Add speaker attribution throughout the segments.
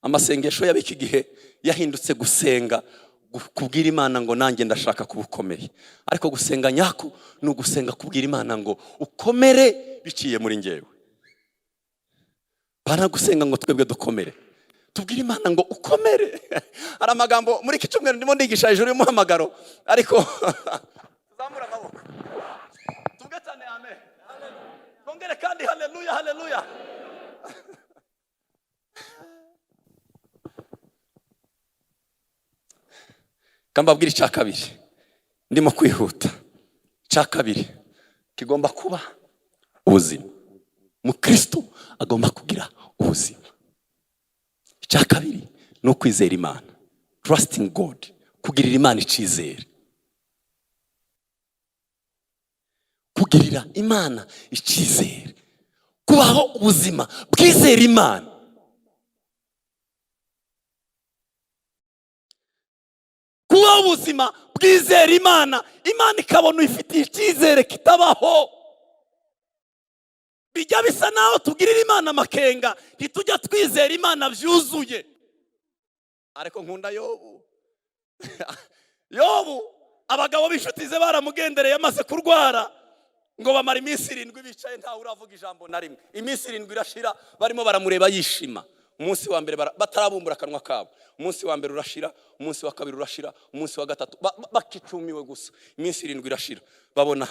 Speaker 1: amasengesho y'abiki gihe yahindutse gusenga kubwira Imana ngo nanjye ndashaka kubukomeye. Ariko gusenga nyako ni ugusenga kubwira Imana ngo ukomere biciye muri njyewe. Bana gusenga ngo twebwe dukomere, tubwire Imana ngo ukomere. Hari amagambo muri iki cyumweru ndimo ndigisha hejuru y'umuhamagaro, ariko zamura amaboko tuvuge cyane amen. Kongere kandi haleluya haleluya. Kambabwira icya kabiri, ndimo kwihuta. Icya kabiri kigomba kuba ubuzima. Mukristo agomba kugira ubuzima. Icya kabiri ni ukwizera Imana, trusting God, kugirira Imana icyizere. Kugirira Imana icyizere, kubaho ubuzima bwizera Imana. Kubaho ubuzima bwizera Imana, Imana ikabona uyifitiye icyizere kitabaho. Bijya bisa naho tugirira Imana amakenga, ntitujya twizera Imana byuzuye. Ariko nkunda Yobu. Yobu abagabo b'inshuti ze baramugendereye amaze kurwara, ngo bamara iminsi 7 bicaye ntawe uravuga ijambo na rimwe. Iminsi 7 irashira barimo baramureba yishima. Umunsi wa mbere batarabumbura akanwa kabo, umunsi wa mbere urashira, umunsi wa kabiri urashira, umunsi wa gatatu bakicumiwe gusa. Iminsi 7 irashira, babona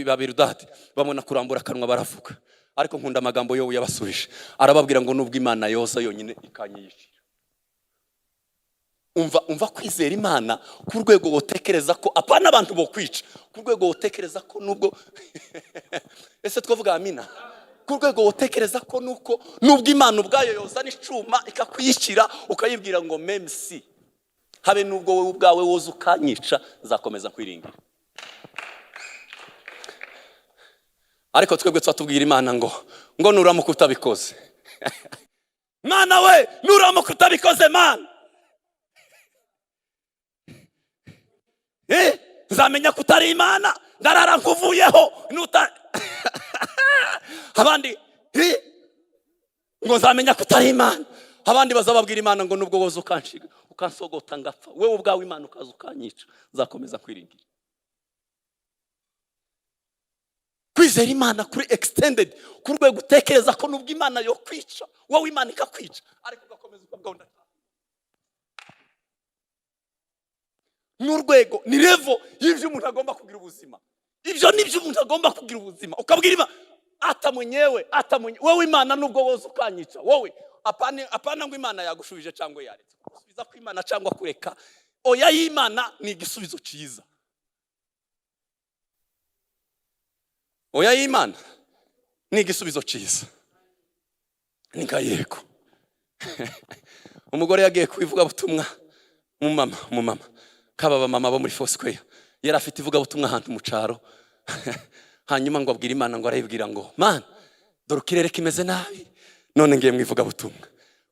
Speaker 1: babirudati, babona kurambura akanwa baravuga. Ariko nkunda amagambo Yobu yabasubije, arababwira ngo nubwo Imana yoza yonyine ikanyiyishira. Umva kwizera Imana ku rwego wotekereza ko apana abantu bo kwica, ku rwego wotekereza ko nubwo ese twavuga amina, ku rwego wotekereza ko nubwo Imana ubwayo yoza n'icuma ikakwiyikira, ukayibwira ngo memsi habe nubwo wowe ubwawe woza ukanyica zakomeza kwiringira. Ariko twebwe twatubwira Imana ngo nuramuka utabikoze. Mana we nuramuka utabikoze Mana, nzamenya ko utari Imana, ndarara nkuvuyeho nuta. Abandi ngo nzamenya ko utari Imana, abandi bazababwira Imana ngo nubwo woza ukanshiga ukansogota ngapfa, wewe ubwawe Imana ukaza ukanyica zakomeza kwiringira. Kwizera Imana kuri extended, ku rwego utekereza ko nubwo Imana yo kwica wowe Imana ikakwica, ariko ugakomeza ukabwonda. N'urwego ni level y'ivyo umuntu agomba kugira ubuzima. Ivyo nivyo umuntu agomba kugira ubuzima. Ukabwira Imana ata mwenyewe wowe Imana nubwo woza ukanyica, wowe apana ngo Imana yagushubije cyangwa yaretse. Gusubiza ku Imana cyangwa kureka, oya y'Imana ni igisubizo cyiza. Oya y'Imana ni igisubizo cyiza. Nika yego. Umugore yagiye kubivuga butumwa umumama kaba mama bo muri Foursquare, yari afite ivuga butumwa ahantu mu caro. Hanyuma ngo abwira Imana, ngo arayibwira ngo Mana dore kirere kimeze nabi, none ngiye mwivuga butumwa.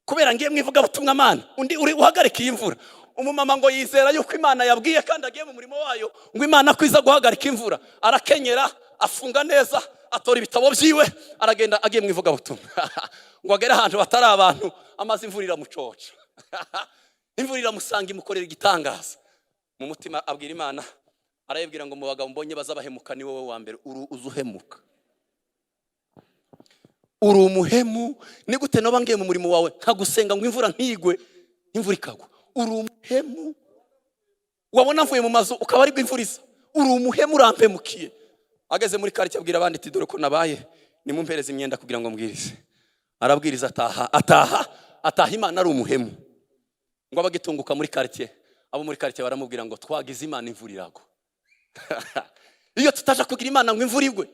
Speaker 1: Kubera ngiye mwivuga butumwa Mana undi uri uhagarika imvura. Umumama ngo yizera yuko Imana yabwiye kandi agiye mu murimo wayo, ngo Imana kwiza guhagarika imvura. Arakenyera, afunga neza, atora ibitabo byiwe, aragenda agiye mwivuga butumwa. Ngo agere ahantu batari abantu, amazi imvura iramucoca. Imvura iramusanga imukorera igitangaza. Mu mutima abwira Imana, arayibwira ngo mu bagabo mbonye bazabahemuka ni wowe wa mbere uzuhemuka. Uri umuhemu, ni gute noba ngiye mu murimo wawe nkagusenga ngo imvura ntigwe, imvura ikagwa. Uri umuhemu, wabona mvuye mu mazu ukaba ari bw'imvuriza. Uri umuhemu urampemukiye. Ageze muri quartier abwira abandi ati dore ko nabaye, nimumpereze imyenda kugira ngo mbwirize. Arabwiriza ataha Imana ari umuhemu. Ngo abagitunguka muri quartier, abo muri quartier baramubwira ngo twagize Imana imvura iragwa. Iyo tutaje kugira Imana ngo imvura igwe,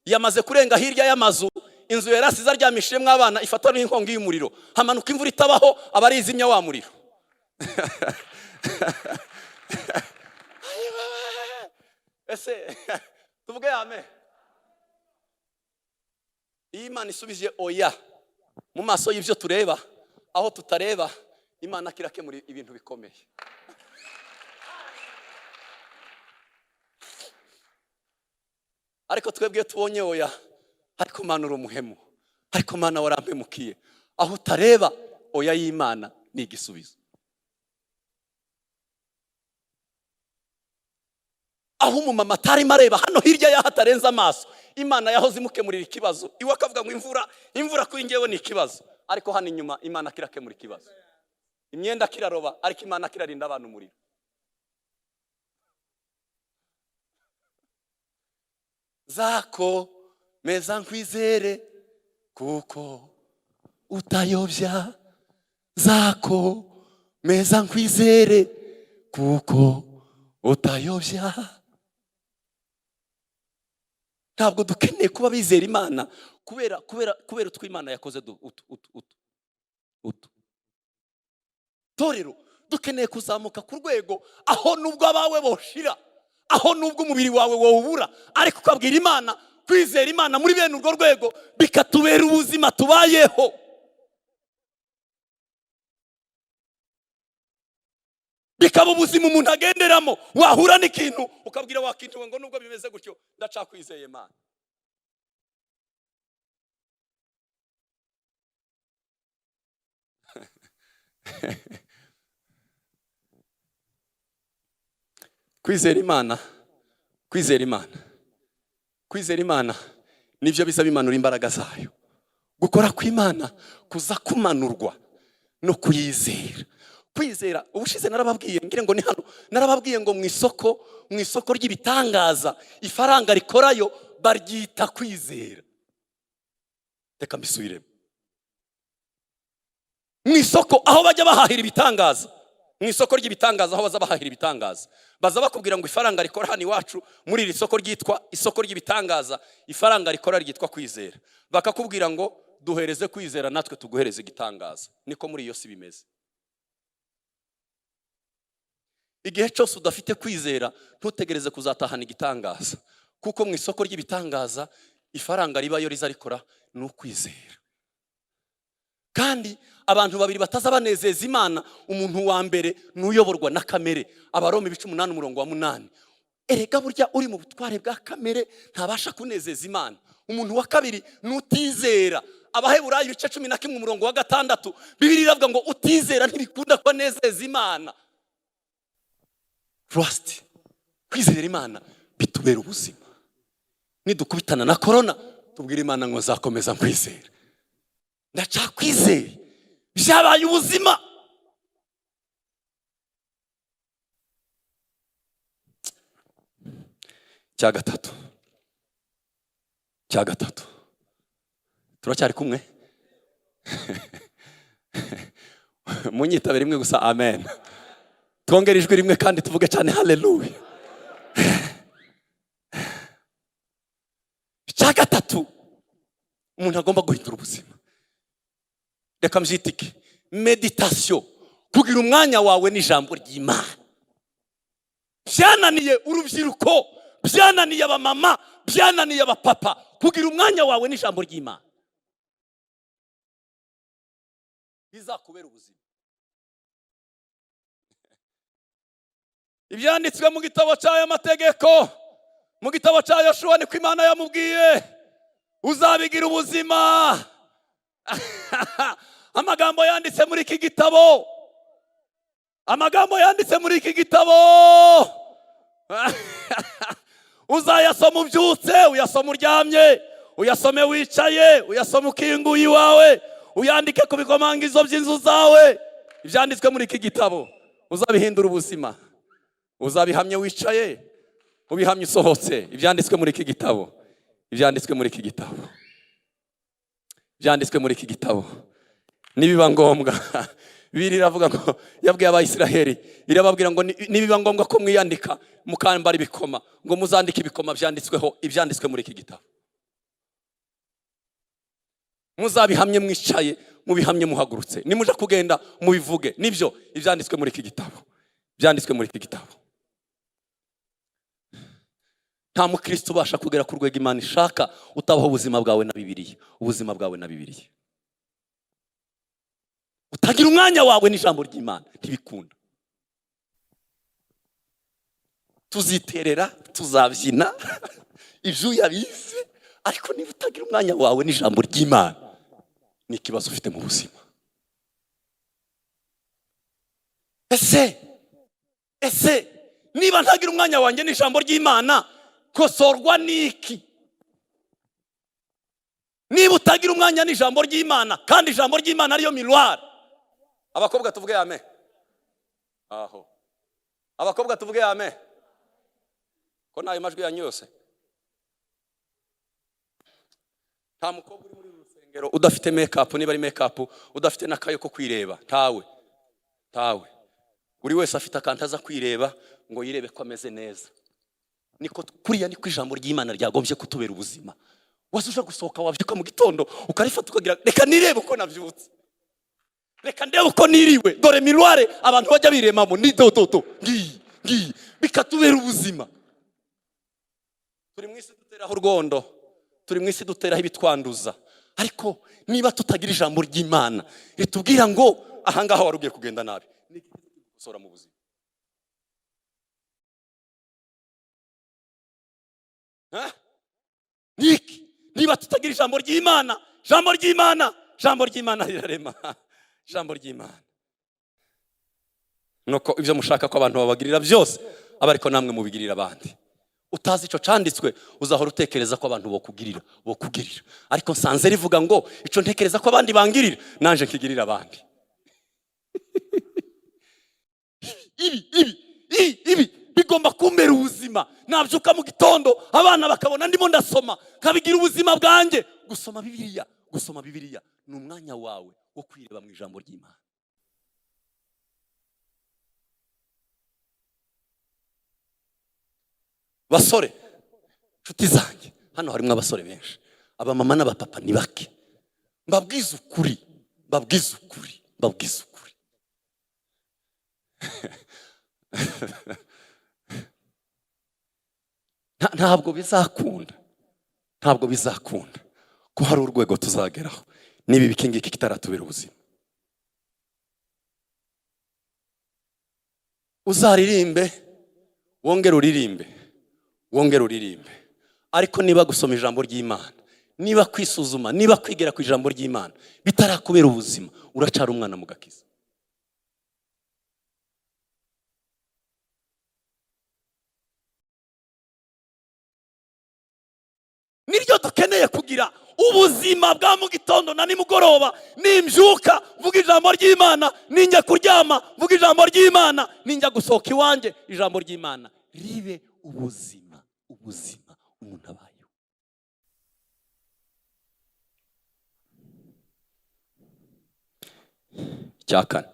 Speaker 1: yamaze kurenga hirya y'amazu, inzu yarasize aryamishijemo abana ifatwa n'inkongi y'umuriro, hamanuka imvura itabaho abarizimya wa muriro. Ese tuvuge amen. Imana isubije oya mu maso y'ivyo tureba, aho tutareba Imana kirakemura ibintu bikomeye. Ariko twebwe tubonye oya, ariko Mana uri umuhemu, ariko Mana warampemukiye. Aho utareba oya y'Imana ni igisubizo. Aho umumama atarimo areba hano hirya y'aho atarenze amaso, Imana yahoze imukemurira ikibazo. Iwe akavuga ngo imvura kuri njyewe ni ikibazo, ariko hano inyuma Imana kirakemura ikibazo. Imyenda kiraroba, ariko Imana kirarinda abantu umuriro. Zako meza nkwizere kuko utayobya, zako meza nkwizere kuko utayobya. Ntabwo dukeneye kuba bizera Imana kubera utwo Imana yakoze torero. Dukeneye kuzamuka ku rwego aho nubwo abawe boshira, aho nubwo umubiri wawe wobura, ariko ukabwira Imana, kwizera Imana muri bene urwo rwego bikatubera ubuzima tubayeho. Bikaba ubuzima umuntu agenderamo. Wahura n'ikintu ukabwira wakintu ngo nubwo bimeze gutyo ndacakwizeye Imana. Kwizera Imana nivyo bisaba imanura imbaraga zayo. Gukora kw'Imana kuza kumanurwa no kuyizera. Kwizera ubushize narababwiye, ngire ngo ni hano, narababwiye ngo mu isoko ry'ibitangaza ifaranga rikorayo baryita kwizera. Reka mbisubiremo. Mu isoko aho bajya bahahira ibitangaza, mu isoko ry'ibitangaza aho baza bahahira ibitangaza, baza bakubwira ngo ifaranga rikora hano iwacu muri iri soko ryitwa isoko ry'ibitangaza, ifaranga rikora ryitwa kwizera. Bakakubwira ngo duhereze kwizera natwe tuguhereze igitangaza. Niko muri iyo si bimeze. Igihe cyose udafite kwizera ntutegereze kuzatahana igitangaza, kuko mu isoko ry'ibitangaza ifaranga ribayo riza rikora ni ukwizera. Kandi abantu babiri bataza banezeza Imana, umuntu wa mbere nuyoborwa na kamere. Abaroma 8:8. Erega burya uri mu butware bwa kamere ntabasha kunezeza Imana. Umuntu wa kabiri nutizera. Abaheburayo 11:6 Bibiliya iravuga ngo utizera ntibikunda ko nezeza Imana. Trust, kwizera Imana bitubera ubuzima. Nidukubitana na corona tubwira Imana ngo zakomeza kwizera. Ndacakwizeye byabaye ubuzima. Cya gatatu turacyari kumwe. Munyitabire rimwe gusa amen. Twongere ijwi rimwe kandi tuvuge cyane haleluya. Cya gatatu umuntu agomba guhindura ubuzima. Reka mbyitike meditation, kugira umwanya wawe n'ijambo ry'Imana. Byananiye urubyiruko, byananiye abamama, byananiye abapapa, kugira umwanya wawe n'ijambo ry'Imana. Bizakubera ubuzima. Ibyanditswe mu gitabo cy'aya mategeko, mu gitabo cya Yoshua niko Imana yamubwiye uzabigira ubuzima. Amagambo yanditse muri iki gitabo, amagambo yanditse muri iki gitabo uzayasoma ubyutse, uyasoma uryamye, uyasome wicaye, uyasome ukinguye iwawe, uyandike ku bikomangizo by'inzu zawe. Ibyanditswe muri iki gitabo uzabihindura ubuzima. Uzabihamye wicaye, ubihamye usohotse. Ibyanditswe muri iki gitabo, ibyanditswe muri iki gitabo, byanditswe muri iki gitabo. Nibiba ngombwa Bibiliya iravuga ngo yabwiye Abayisiraheli, irababwira ngo nibiba ngombwa ko mwiyandika mukambara ibikoma, ngo muzandike ibikoma byanditsweho ibyanditswe muri iki gitabo. Muzabihamye mwicaye, mubihamye muhagurutse, nimuja kugenda mubivuge. Nibyo ibyanditswe muri iki gitabo, byanditswe muri iki gitabo. Nta mukristo ubasha kugera ku rwego Imana ishaka utabaho ubuzima bwawe na Bibiliya, ubuzima bwawe na Bibiliya. Utagira umwanya wawe n'ijambo ry'Imana ntibikunda. Tuziterera, tuzabyina ijuru yabize, ariko niba utagira umwanya wawe n'ijambo ry'Imana ni ikibazo ufite mu buzima. ese niba ntagira umwanya wanjye n'ijambo ry'Imana, kosorwa niki? Niba utagira umwanya n'ijambo ry'Imana, kandi ijambo ry'Imana ariyo miroir. Abakobwa tuvuge amen. Aho abakobwa tuvuge amen. Ko nayo majwi yanyu yose. Nta mukobwa uri muri rusengero udafite makeup, niba ari makeup udafite nakayo ko kwireba. Tawe buri wese afite akantaza kwireba ngo yirebe ko ameze neza. Niko kuriya niko ijambo ry'Imana ryagombye kutubera ubuzima. Wazusha gusohoka wavyuka mu gitondo ukarifata ukagira reka nirebe uko navyutse, reka ndebe uko niriwe. Dore miroir abantu bajya biremamo ni dododo ngi bikatubera ubuzima. Turi mwisi duteraho urwondo, turi mwisi duteraho ibitwanduza, ariko niba tutagira ijambo ry'Imana ritubwira ngo ahangaha warugiye kugenda nabi, ni gusora mu buzima. Niki niba tutagira ijambo ry'Imana, ijambo ry'Imana rirarema. Ijambo ry'Imana nuko ibyo mushaka ko abantu babagirira byose aba ariko namwe mubigirira abandi. Utazi ico canditswe uzahora utekereza ko abantu bokugirira, ariko nsanze rivuga ngo ico ntekereza ko abandi bangirira nanje nkigirira abandi. Ibi bigomba kumbera ubuzima. Nabyuka mu gitondo abana bakabona ndimo ndasoma, kabigira ubuzima bwanjye. Gusoma Bibiliya ni umwanya wawe wo kwireba mu ijambo ry'Imana. Basore nshuti zanjye, hano harimo abasore benshi, abamama n'abapapa ni bake. Mbabwiza ukuri ntabwo bizakunda ko hari urwego tuzageraho niba ibikingiki kitaratubera ubuzima. Uzaririmbe wongere uririmbe, ariko niba gusoma ijambo ry'Imana, niba kwisuzuma, niba kwigera ku ijambo ry'Imana bitarakubera ubuzima, uracara umwana mu gakiza. Niryo dukeneye kugira ubuzima bwa mu gitondo na nimugoroba. Nimbyuka vuga ijambo ry'Imana, ninjya kuryama vuga ijambo ry'Imana, ninjya gusohoka iwanjye ijambo ry'Imana ribe ubuzima umuntu abayeho. Cyakane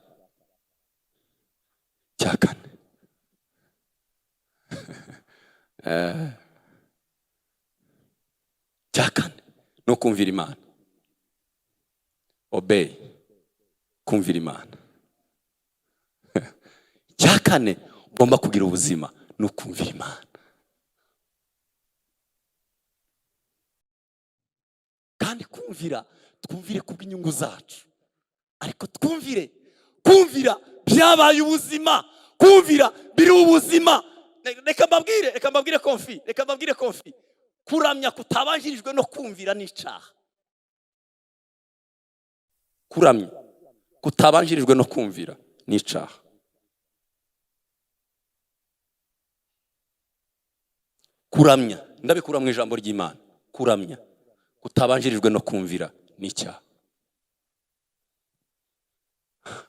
Speaker 1: no kumvira Imana. Obey, kumvira Imana. Cyakane ugomba kugira ubuzima no kumvira Imana. Kandi twumvire kubw'inyungu zacu, ariko kumvira byabaye ubuzima, kumvira biri ubuzima. Reka mbabwire konfi, kuramya kutabanjirijwe no kumvira n'icaha. Kuramya kutabanjirijwe no kumvira n'icaha. Kuramya ndabikura mu ijambo ry'Imana. Kuramya kutabanjirijwe no kumvira n'icyaha.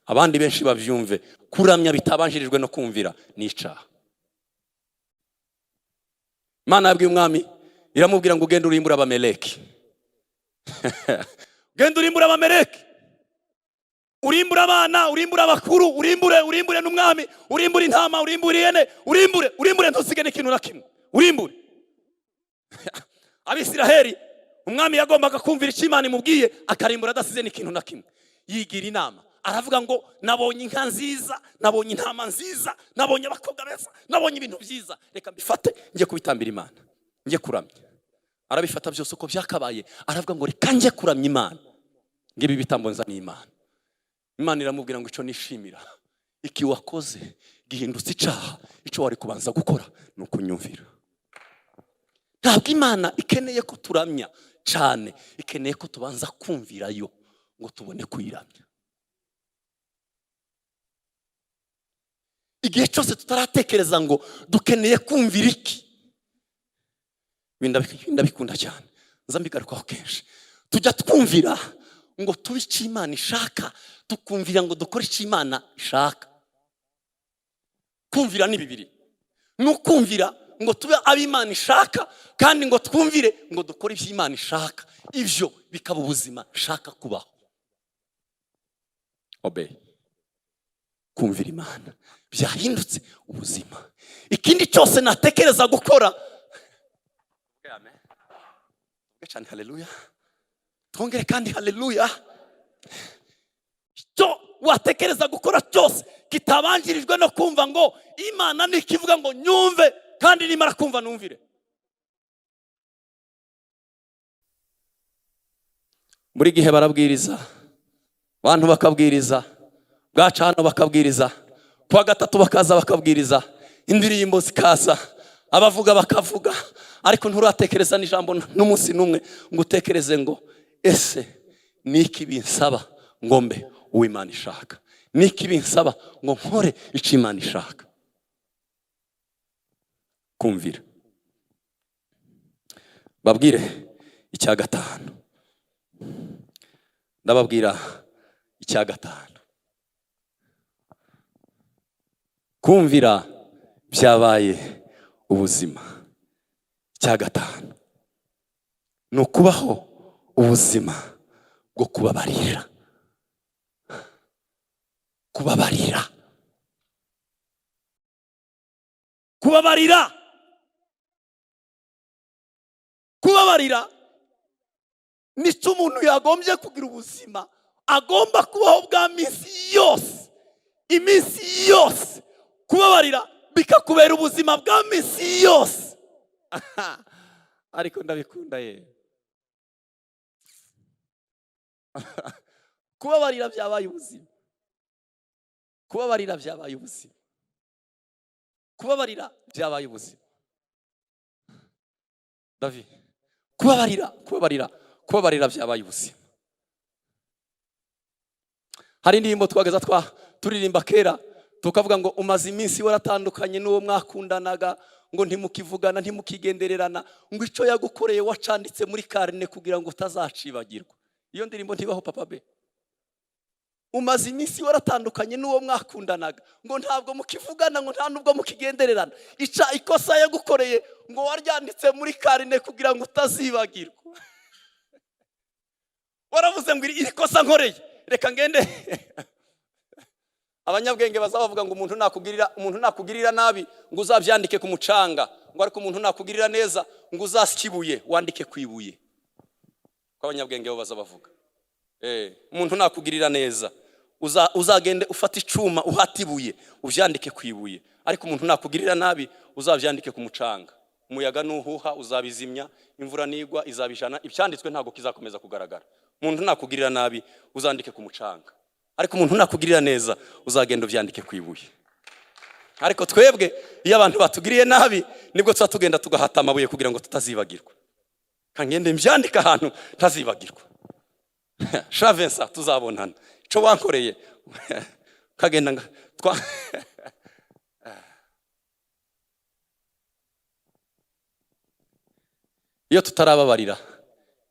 Speaker 1: Abandi benshi bavyumve, kuramya bitabanjirijwe no kumvira n'icyaha. Imana yabwiye umwami iramubwira ngo ugende urimbura Abameleki. Ugende urimbura Abameleki, urimbura abana, urimbura abakuru, urimbure n'umwami, urimbure intama, urimbure ihene, urimbure ntusigane ikintu na kimwe, urimbure. Abisiraheli umwami yagombaga kumvira icyo Imana imubwiye, akarimbura adasize n'ikintu na kimwe. Yigira inama, aravuga ngo nabonye inka nziza, nabonye intama nziza, nabonye abakobwa beza, nabonye ibintu byiza, reka mbifate njye kubitambira Imana, njye kuramya. Arabifata byose uko byakabaye, aravuga ngo reka njye kuramya Imana, ngibi bitambo nzaniye Imana. Imana iramubwira ngo ico nishimira, iki wakoze gihindutse icaha, ico wari kubanza gukora ni ukunyumvira. Ntabwo Imana ikeneye ko turamya cyane, ikeneye ko tubanza kumvirayo ngo tubone kuyiramya. igihe cyose tutaratekereza ngo dukeneye kumvira iki, ndabikunda cyane, nzambigarukaho kenshi. Tujya twumvira ngo tube icyo Imana ishaka, tukumvira ngo dukore icyo Imana ishaka. Kumvira ni bibiri, nukumvira ngo tube ab'Imana ishaka, kandi ngo twumvire ngo dukore ibyo Imana ishaka. Ibyo bikaba ubuzima shaka kubaho. Obey, kumvira Imana byahindutse ubuzima. Ikindi cyose natekereza gukora, amen, cyane, haleluya, twongere kandi haleluya, cyo watekereza gukora cyose kitabangirijwe no kumva ngo Imana nikivuga ngo nyumve, kandi nimara kumva numvire. Muri gihe barabwiriza, abantu bakabwiriza, bwaca hano bakabwiriza, kuwa gatatu bakaza bakabwiriza, indirimbo zikaza, abavuga bakavuga, ariko nturatekereza n'ijambo n'umunsi n'umwe ngo utekereze ngo ese niki binsaba ngo mbe uw'Imana ishaka, niki binsaba ngo nkore icyo Imana ishaka. Kumvira. Babwire icya gatanu, ndababwira icya gatanu. Kumvira byabaye ubuzima. Icya gatanu ni ukubaho ubuzima bwo kubabarira. Kubabarira, kubabarira, kubabarira nicyo umuntu yagombye kugira ubuzima agomba kubaho bwa minsi yose. Iminsi yose kubabarira bikakubera ubuzima bwa minsi yose. Ariko ndabikunda ye. Kubabarira byabaye ubuzima. Kubabarira byabaye ubuzima. Kubabarira byabaye ubuzima. David, kubabarira byabaye ubuzima. Hari indirimbo twageza turirimba kera tukavuga ngo umaze iminsi waratandukanye n'uwo mwakundanaga, ngo ntimukivugana ntimukigendererana, ngo icyo yagukoreye wacanditse muri karine kugira ngo utazacibagirwa. Iyo ndirimbo ntibaho papa be. Umaze iminsi waratandukanye n'uwo mwakundanaga, ngo ntabwo mukivugana, ngo nta nubwo mukigendererana, ikosa yagukoreye ngo waryanditse muri karine kugira ngo utazibagirwa. Waravuze ngo iri kosa nkoreye reka ngende. Abanyabwenge bazabavuga ngo umuntu nakugirira nabi ngo uzabyandike ku mucanga, ngo ariko umuntu nakugirira neza ngo uzasikibuye wandike kwibuye. Ko abanyabwenge bo bazabavuga umuntu nakugirira neza uzagende ufata icuma uhatibuye ubyandike kwibuye, ariko umuntu nakugirira nabi uzabyandike ku mucanga. Umuyaga nuhuha uzabizimya, imvura nigwa izabijana, ibyanditswe ntago kizakomeza kugaragara. Umuntu nakugirira nabi uzandike ku mucanga, ariko umuntu nakugirira neza uzagenda ubyandike kwibuye. Ariko twebwe iyo abantu batugiriye nabi nibwo tugenda tugahata amabuye kugira ngo tutazibagirwa. Kangende mbyandika ahantu tazibagirwa. Shavensa tuzabonana cyo wankoreye kagenda iyo tutarababarira,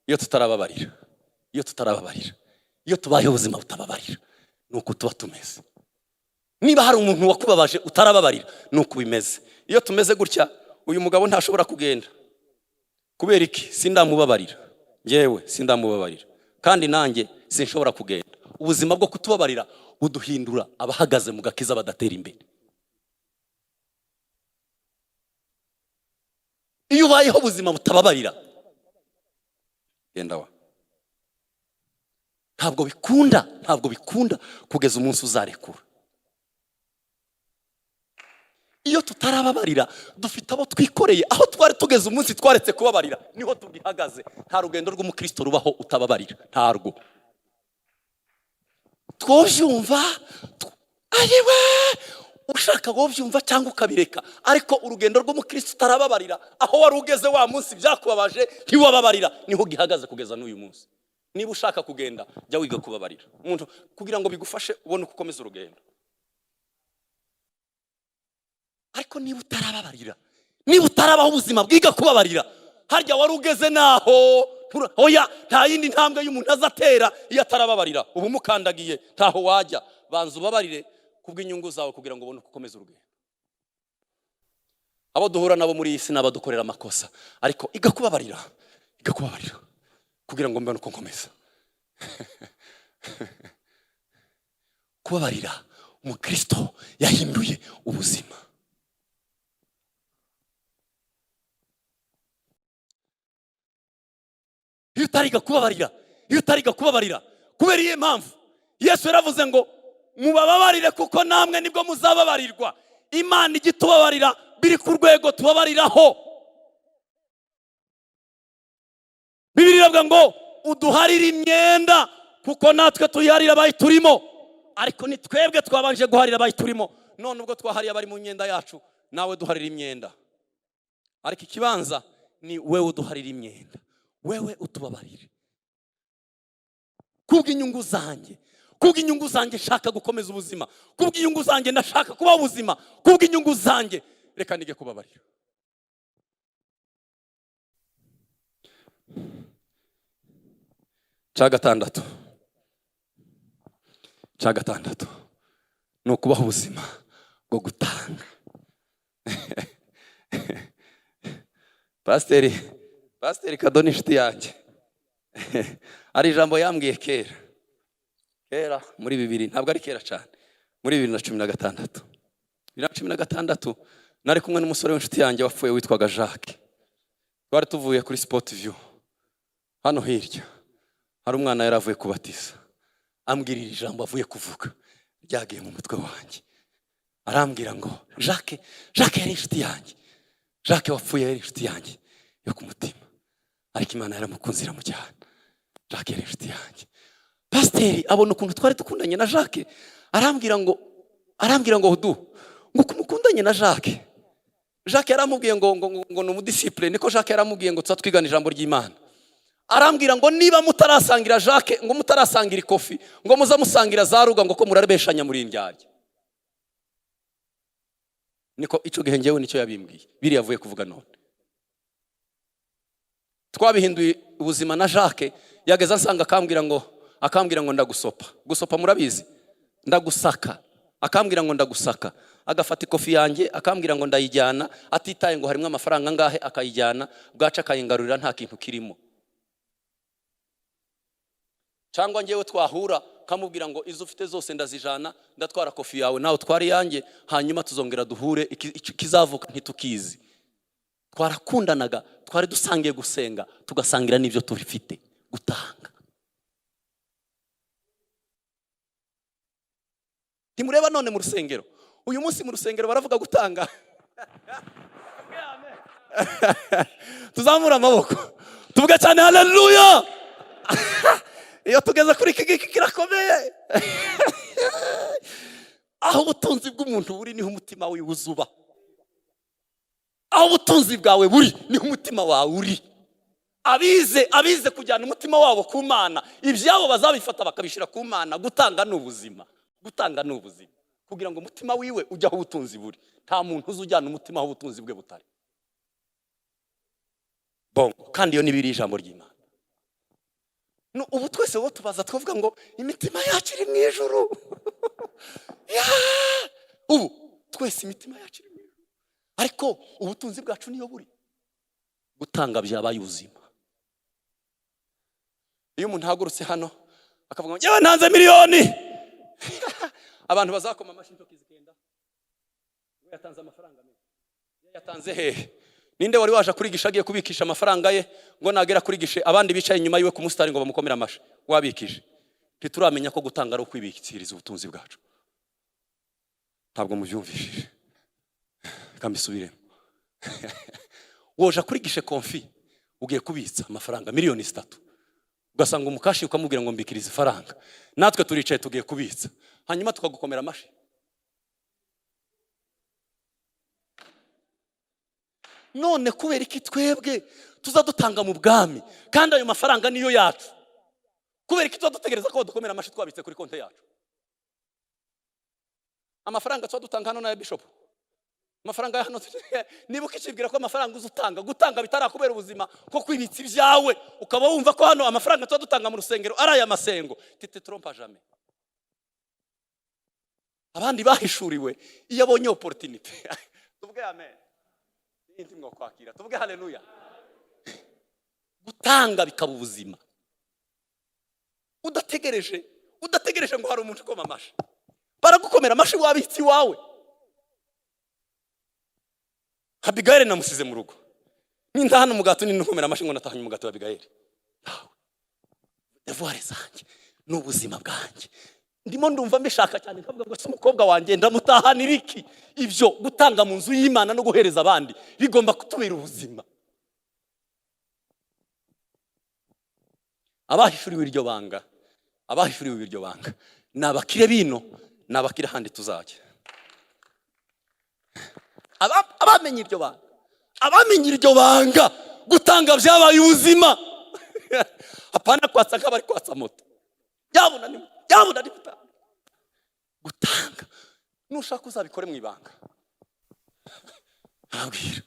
Speaker 1: iyo tubayeho ubuzima butababarira, nuko tuba tumeze. Niba hari umuntu wakubabaje utarababarira, nuko bimeze. Iyo tumeze gutya, uyu mugabo ntashobora kugenda. Kubera iki? Sindamubabarira. Yewe sindamubabarira, kandi nanjye sinshobora kugenda. Ubuzima bwo kutubabarira buduhindura abahagaze mu gakiza badatera imbere. Iyo ubayeho ubuzima butababarira, genda wa ntabwo bikunda kugeza umunsi uzarekura. Iyo tutarababarira dufite abo twikoreye, aho twari tugeze umunsi twaretse kubabarira niho tugihagaze. Nta rugendo rw'umukristo rubaho utababarira, ntarwo. Twobyumva ayiwe ushaka wobyumva cyangwa ukabireka, ariko urugendo rw'umukristo utarababarira, aho wari ugeze wa munsi byakubabaje ntiwababarira, niho gihagaze kugeza n'uyu munsi. Niba ushaka kugenda jya wiga kubabarira umuntu kugira ngo bigufashe ubone uko ukomeza urugendo. ariko niba utarababarira, niba utarabaho ubuzima bwiga kubabarira, harya wari ugeze naho oya, nta yindi ntambwe y'umuntu azatera iyo atarababarira. Ubu mukandagiye ntaho wajya. Banza ubabarire kubw'inyungu zawe kugira ngo ubone gukomeza urugendo. Abo duhura nabo muri iyi si n'abadukorera amakosa, ariko iga kubabarira kugira ngo mbone uko nkomeza. Kubabarira umukristo yahinduye ubuzima. Iyo utariga kubabarira kubera iyi mpamvu Yesu yaravuze ngo mubabarire kuko namwe nibwo muzababarirwa. Imana igitubabarira biri ku rwego tubabariraho. Bibiliya iravuga ngo uduharire imyenda kuko natwe tuyiharira abayiturimo. Ariko ni twebwe twabanje guharira abayiturimo, none ubwo twahariye abari mu myenda yacu nawe duharira imyenda. Ariko ikibanza ni wewe uduharira imyenda, wewe utubabarire kubw'inyungu zanjye nshaka gukomeza ubuzima, kubw'inyungu zanjye ndashaka kuba ubuzima, kubw'inyungu zanjye reka nige kubabarira. Cya gatandatu ni ukubaho ubuzima bwo gutanga. Pasiteri Kado ni inshuti yanjye. Ari ijambo yambwiye kera muri 2000, ntabwo ari kera cyane, muri 2016. 2016 nari kumwe n'umusore w'inshuti yanjye wapfuye witwaga Jacques. Twari tuvuye kuri Sport View hano hirya, hari umwana yaravuye kubatiza, ambwirira ijambo avuye kuvuga ryagiye mu mutwe wanjye. Arambwira ngo Jacques yari inshuti yanjye, Jacques wapfuye yari inshuti yanjye yo ku mutima, ariko Imana yaramukunze iramujyana. Jacques yari inshuti yanjye. Pasiteri abona ukuntu twari dukundanye na Jacques, arambwira ngo ngo kumukundanye na Jacques yaramubwiye ngo ni umudiscipline, niko Jacques yaramubwiye ngo twigana ijambo ry'Imana. Arambwira ngo niba mutarasangira Jacques, ngo mutarasangira ikofi, ngo muzamusangira za ruga, ngo ko murarabeshanya muri indyarya. Niko ico gihe ngewe nicyo yabimbwiye, biri yavuye kuvuga none. Twabihinduye ubuzima na Jacques, yageza nsanga akambwira ngo gusopa murabizi, ndagusaka, akambwira ngo ndagusaka, agafata ikofi yanjye akambwira ngo ndayijyana, atitaye ngo harimo amafaranga ngahe, akayijyana, bwaca akayingarurira nta kintu kirimo. Cyangwa ngewe twahura kamubwira ngo izo ufite zose ndazijana, ndatwara kofi yawe nawe twari yanjye, hanyuma tuzongera duhure, kizavuka ntitukizi. Twarakundanaga, twari dusangiye gusenga, tugasangira n'ibyo tubifite gutanga. Timureba none mu rusengero, uyu munsi mu rusengero baravuga gutanga. Tuzamura amaboko tuvuga cyane haleluya. Iyo tugeze kuri iki kirakomeye. Aho ubutunzi bw'umuntu buri niho umutima wawe uzuba. Aho ubutunzi bwawe buri niho umutima wawe uri. Abize kujyana umutima wabo ku Mana, ibyabo bazabifata bakabishira ku Mana. Gutanga n'ubuzima, kugira ngo umutima wiwe ujya aho ubutunzi buri. Nta muntu uzujyana umutima aho ubutunzi bwe butari. Kandi iyo nibiri ijambo ry'Imana. Ubu twese bo tubaza twavuga ngo imitima yacu iri mu ijuru. Ubu twese imitima yacu iri mu ijuru, ariko ubutunzi bwacu niyo buri. Gutanga byabaye ubuzima. Iyo umuntu hagurutse hano akavuga ngo yewe ntanze miliyoni, abantu bazakoma amashyi zikenda. We yatanze amafaranga menshi. Yatanze hehe? Ninde wari waje kurigisha agiye kubikisha amafaranga ye ngo nagera kurigishe abandi bicaye inyuma yiwe ku musitari ngo bamukomera amashi? Wabikije. Ntituramenya ko gutanga ari ukwibikiriza ubutunzi bwacu. Ntabwo mubyumvishije. Kambisubiremo. Woja kurigishe konfi, ugiye kubitsa amafaranga miliyoni 3. Ugasanga umukashi ukamubwira ngo mbikirize ifaranga. Natwe turicaye tugiye kubitsa, hanyuma tukagukomera amashi. None kubera iki twebwe tuzadutanga mu bwami kandi ayo mafaranga niyo yacu? Kubera iki tuzadutegereza ko dukomera amashi twabitse kuri konte yacu? Amafaranga tuzadutanga hano na bishop, amafaranga hano niba ukicibwira ko amafaranga uzutanga gutanga bitarakubera ubuzima ko kwibitsa ibyawe ukaba wumva ko hano amafaranga tuba dutanga mu rusengero ari aya masengo tite trompa jamais. Abandi bahishuriwe iyo abonye opportunity tuvuge amen indi mwo kwakira tuvuge haleluya. Gutanga bikaba ubuzima udategereje ngo hari umuntu ukoma amashi baragukomera amashi wabitsi wawe. Abigail namusize mu rugo ninda hano mugato ninkomera amashi ngo natahanye mugato wa Abigail devoir zanjye n'ubuzima bwanjye ndimo ndumva mbishaka cyane kavuga ngo se umukobwa wanjye ndamutahanira iki. Ibyo gutanga mu nzu y'Imana no guhereza abandi bigomba kutubera ubuzima. Abahishuriwe iryo banga nabakire bino nabakire handi tuzajya. Abamenye iryo banga gutanga byabaye ubuzima. Apana kwatsa nk'abari kwatsa moto yabona ni gutanga nushaka uzabikore mu ibanga. Nabwira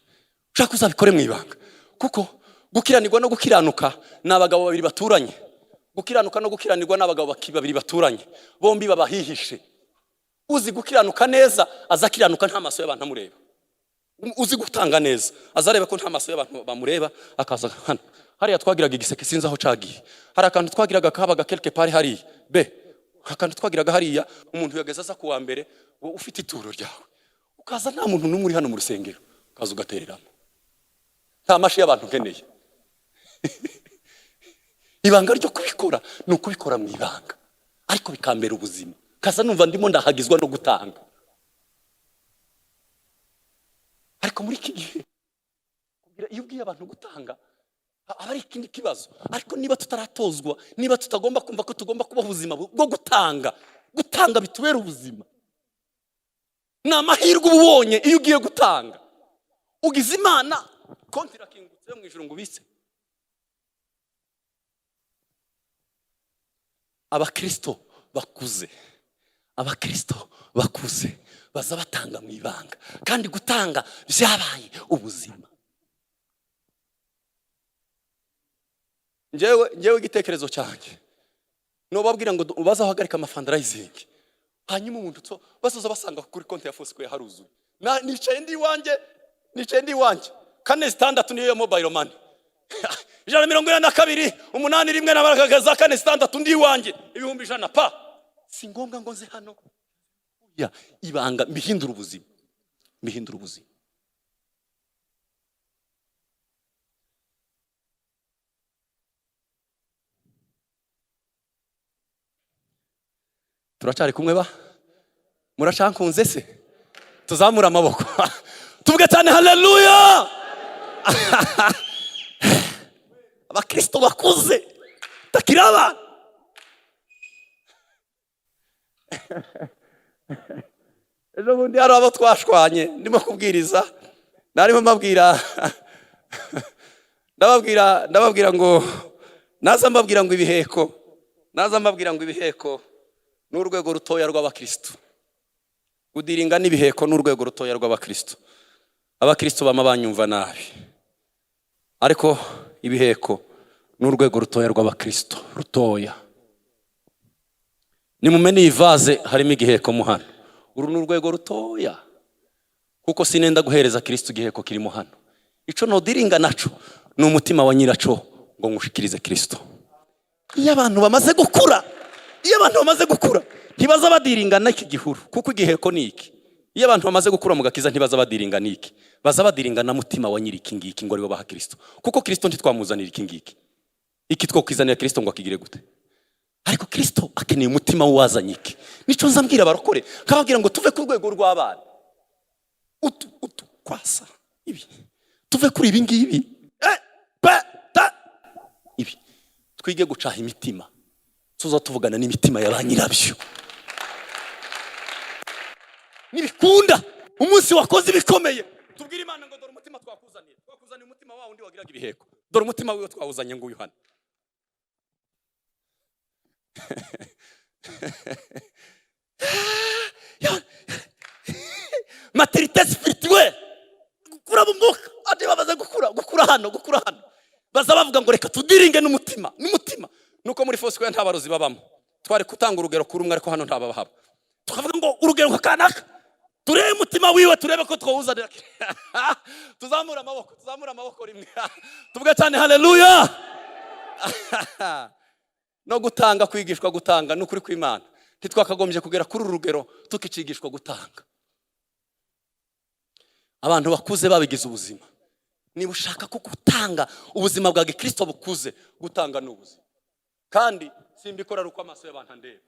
Speaker 1: ushaka uzabikore mu ibanga kuko gukiranirwa no gukiranuka n'abagabo babiri baturanye. Gukiranuka no gukiranirwa n'abagabo babiri baturanye bombi babahihishe. Uzi gukiranuka neza azakiranuka nta maso y'abantu amureba. Uzi gutanga neza azareba ko nta maso y'abantu bamureba akaza hano. Hariya twagiraga igiseke sinzi aho cagiye. Hari akantu twagiraga kabaga quelque part hari be akantu twagiraga hariya umuntu yageza za kuwa mbere ufite ituro ryawe ukaza nta muntu n'umuri hano mu rusengero ukaza ugatereramo nta mashi y'abantu nkeneye. Ibanga ryo kubikora ni ukubikora mu ibanga ariko bikambera ubuzima. Kaza numva ndimo ndahagizwa no gutanga. Ariko muri iki gihe kugira iyo ubwiye abantu gutanga abari ikindi kibazo. Ariko niba tutaratozwa niba tutagomba kumva ko tugomba kubaho ubuzima bwo gutanga bitubera ubuzima. Ni amahirwe ubonye iyo ugiye gutanga ugize Imana konti irakingutse mu ijuru ngo ubitse. Abakristo bakuze baza batanga mu ibanga kandi gutanga byabaye ubuzima. Njewe igitekerezo cyanjye no babwira ngo ubaza hagarika fundraising hanyuma umuntu basoza basanga kuri konti ya Fosco haruzuye. Nicaye ndi wanje kane standard niyo ya mobile money 142 8 rimwe nabaragaza kane standard ndi wanje 100 pa si ngombwa ngo nze hano ya ibanga mbihindura ubuzima. Turacari kumwe ba murashankunze se tuzamura amaboko tuvuge cyane haleluya. Abakristo bakuze takiraba ejo bundi hari abo twashwanye ndimo kubwiriza narimo ndababwira ngo naza mbabwira ngo ibiheko n'urwego rutoya rw'abakristo. Gudiringa n'ibiheko n'urwego rutoya rw'abakristo. Abakristo bama banyumva nabi ariko ibiheko n'urwego rutoya rw'abakristo rutoya. Ni mumene ivaze harimo igiheko mu hano. Uru n'urwego rutoya kuko sinenda guhereza Kristo igiheko kirimo hano. Ico no diringa naco ni umutima wa nyiraco ngo ngushikirize Kristo. Iyo abantu bamaze gukura ntibaza badiringa n'iki gihuru kuko igiheko ni iki. Iyo abantu bamaze gukura mu gakiza ntibaza badiringa n'iki. Baza badiringa na mutima wa nyiriki ngiki ngo ari bo baha Kristo. Kuko Kristo ntitwamuzanira iki ngiki. Iki twokizanira Kristo ngo akigire gute? Ariko Kristo akeneye umutima wazanye iki. Nico nzambwira barokore kababwira ngo tuve ku rwego rw'abana. Kwasa ibi. Tuve kuri ibi ngibi. Ibi. Twige gucaha imitima. Tuza tuvugana n'imitima y'abanyirabyo. Nibikunda umunsi wakoze ibikomeye tubwira Imana ngo dore umutima twakuzaniye umutima wawe undi wagiraga ibiheko. Dore umutima wiwe twawuzanye ngo Yohana. Maturité spirituelle gukura hano baza bavuga ngo reka tudiringe n'umutima nuko muri Foursquare nta barozi babamo. Twari kutanga urugero kuri umwe ariko hano nta babahaba. Tukavuga ngo urugero kanaka turebe umutima wiwe turebe ko twawuzanira. Tuzamura amaboko rimwe. Tuvuga cyane haleluya. No gutanga, kwigishwa gutanga n'ukuri kw'Imana. Ntitwakagombye kugera kuri urugero tukicigishwa gutanga. Abantu bakuze babigize ubuzima. Niba ushaka ko gutanga ubuzima bwa Gikristo bukuze, gutanga n'ubuzima. Kandi simbikora ruko amaso y'abantu ndeba.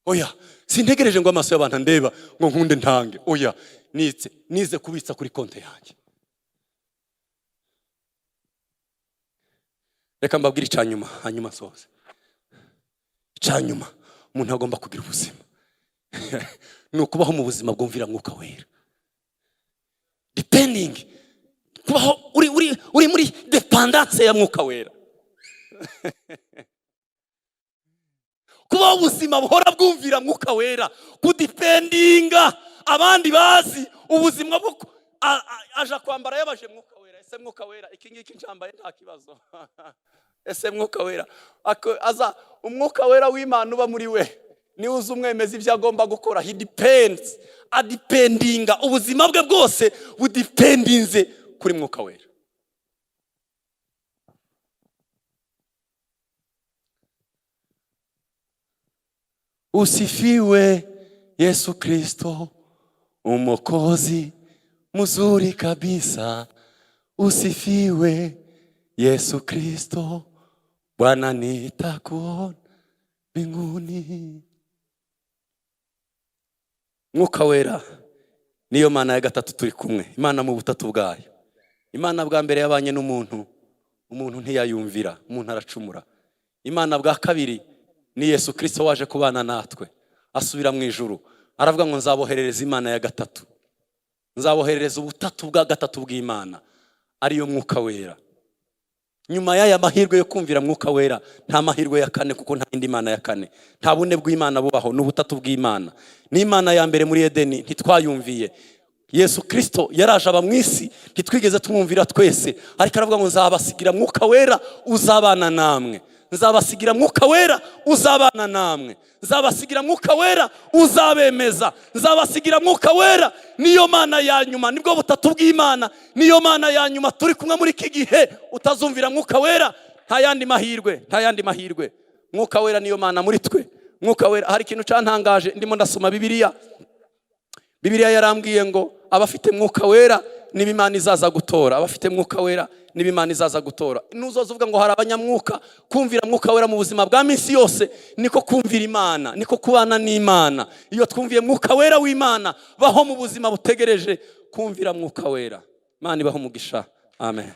Speaker 1: Oya, sintegereje ngo amaso y'abantu ndeba ngo nkunde ntange. Oya, nize kubitsa kuri konte yanjye. Reka mbabwire icyanyuma hanyuma soze. Icyanyuma umuntu agomba kugira ubuzima. Nukubaho mu buzima bwumvira Mwuka Wera. Depending kubaho uri muri dependance ya Mwuka Wera. Kubaho ubuzima buhora bwumvira Mwuka Wera, kudependinga abandi bazi ubuzima bwo aja kwambara yabaje Mwuka Wera. Ese Mwuka Wera iki ngiki ncambaye nta kibazo. Ese Mwuka Wera aza Umwuka Wera w'Imana uba muri we ni uzi umwemeza ibyo agomba gukora. He depends, adependinga ubuzima bwe bwose budependinze kuri Mwuka Wera. Usifiwe Yesu Kristo, Mwokozi mzuri kabisa. Usifiwe Yesu Kristo, Bwana nitakuona mbinguni. Mwuka Wera niyo Mana ya gatatu turi kumwe. Imana mu butatu bwayo. Imana bwa mbere yabanye n'umuntu, umuntu ntiyayumvira, umuntu aracumura. Imana bwa kabiri ni Yesu Kristo waje kubana natwe, asubira mu ijuru. Aravuga ngo nzaboherereza Imana ya gatatu. Nzaboherereza ubutatu bwa gatatu bw'Imana, ariyo Mwuka Wera. Nyuma y'aya mahirwe yo kumvira Mwuka Wera, nta mahirwe ya kane, kuko nta indi Mana ya kane. Nta bune bw'Imana bubaho, n'ubutatu bw'Imana. Ni Imana ya mbere muri Edeni ntitwayumviye. Yesu Kristo yaraje aba mu isi, ntitwigeze tumwumvira twese. Ariko aravuga ngo nzabasigira Mwuka Wera uzabana namwe. Nzabasigira Mwuka Wera uzabana namwe. Nzabasigira Mwuka Wera uzabemeza. Nzabasigira Mwuka Wera niyo Mana ya nyuma, nibwo butatu bw'Imana. Niyo Mana ya nyuma turi kumwe muri iki gihe. Utazumvira Mwuka Wera nta yandi mahirwe. Mwuka Wera niyo Mana muri twe. Mwuka Wera, hari ikintu cantangaje ndimo ndasoma Bibiliya yarambwiye ngo abafite Mwuka Wera niba Imana izaza gutora. Abafite Mwuka Wera niba Imana izaza gutora. Nuzoza uvuga ngo hari abanyamwuka. Kumvira Mwuka Wera mu buzima bwa minsi yose niko kumvira Imana, niko kubana n'Imana. Iyo twumviye Mwuka Wera w'Imana, baho mu buzima butegereje kumvira Mwuka Wera. Imana ibaho umugisha. Amen.